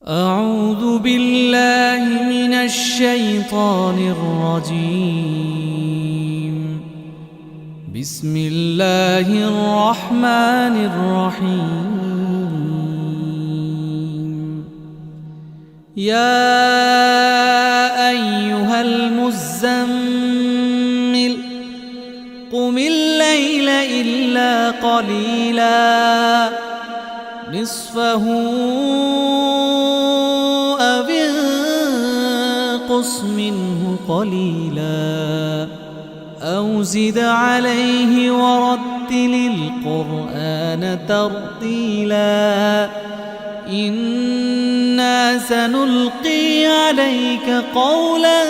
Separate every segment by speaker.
Speaker 1: أعوذ بالله من الشيطان الرجيم. بسم الله الرحمن الرحيم. يا أيها المزمل قم الليل إلا قليلا نصفه أو انقص منه قليلا أو زد عليه ورتل القرآن ترتيلا إنا سنلقي عليك قولا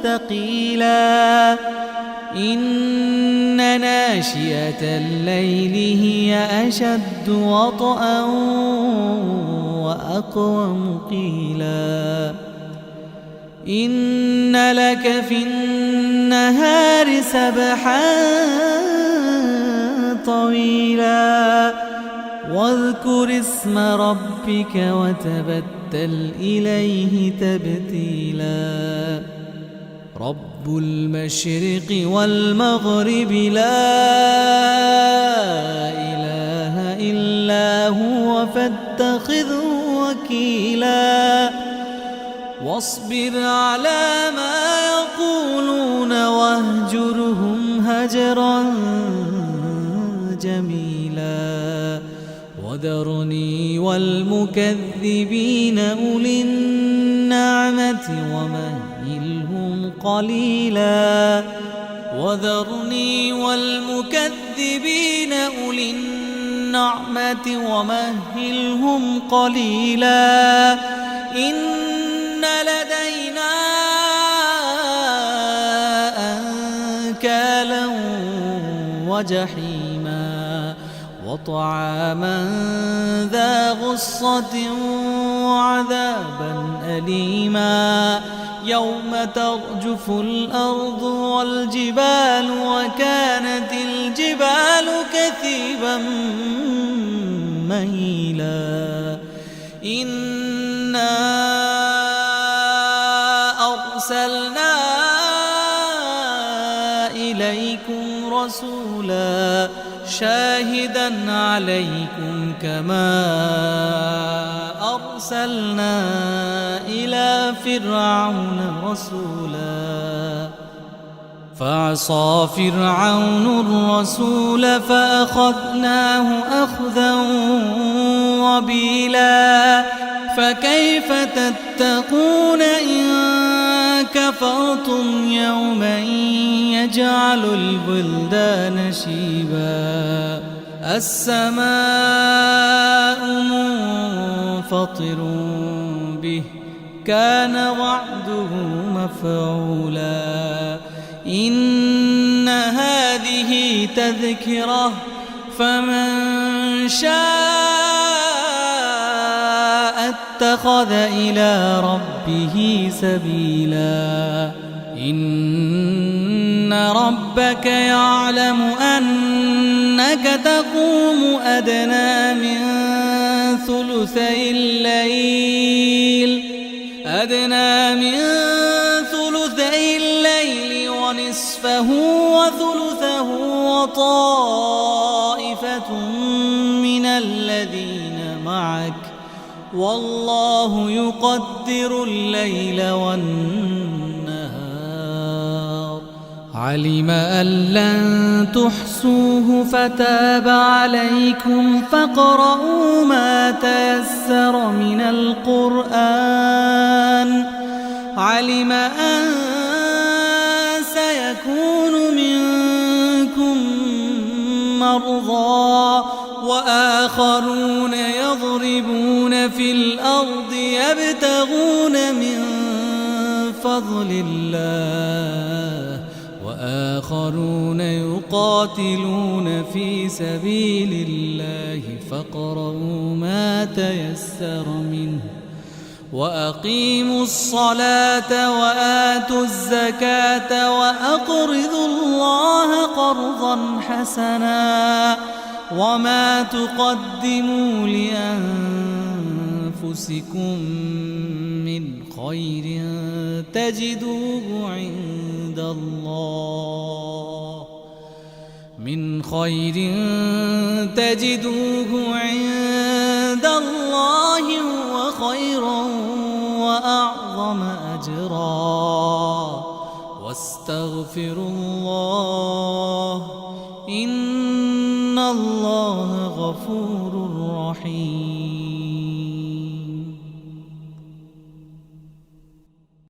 Speaker 1: ثقيلا إن ناشئة الليل هي أشد وطئا وأقوم قيلا إن لك في النهار سبحا طويلا واذكر اسم ربك وتبتل إليه تبتيلا رب المشرق والمغرب لا إله إلا هو فاتخذه وكيلا واصبر على ما يقولون واهجرهم هجرا جميلا وذرني والمكذبين أولي النعمة ومهلهم قليلا وذرني والمكذبين أولي النعمة ومهلهم قليلا إن لدينا أنكالا وجحيما وطعاما ذا غصة وعذابا أليما يوم ترجف الأرض والجبال وكانت الجبال كثيبا مهيلا إنا أرسلنا إليكم رسولا شاهدا عليكم كما أرسلنا إلى فرعون رسولا فعصى فرعون الرسول فأخذناه أخذا وبيلا فكيف تتقون إن كفرتم يوما يجعل البلدان شيبا السماء منفطر به كان وعده مفعولا إن هذه تذكرة فمن شاء اتخذ إلى ربه سبيلا إن ربك يعلم أنك تقوم أدنى من ثلثي الليل ونصفه وثلثه وطائفة من الذين معك والله يقدر الليل والنهار علم أن لن تحصوه فتاب عليكم فاقرؤوا ما تيسر من القرآن علم أن سيكون منكم مرضى وآخرون يضربون في الأرض يبتغون من فضل الله وآخرون يقاتلون في سبيل الله فاقرؤوا ما تيسر منه وأقيموا الصلاة وآتوا الزكاة وأقرضوا الله قرضا حسنا وما تقدموا أنفسكم من خير تجدوه عند الله هو خيرا وأعظم أجرا واستغفروا الله إن الله غفور رحيم.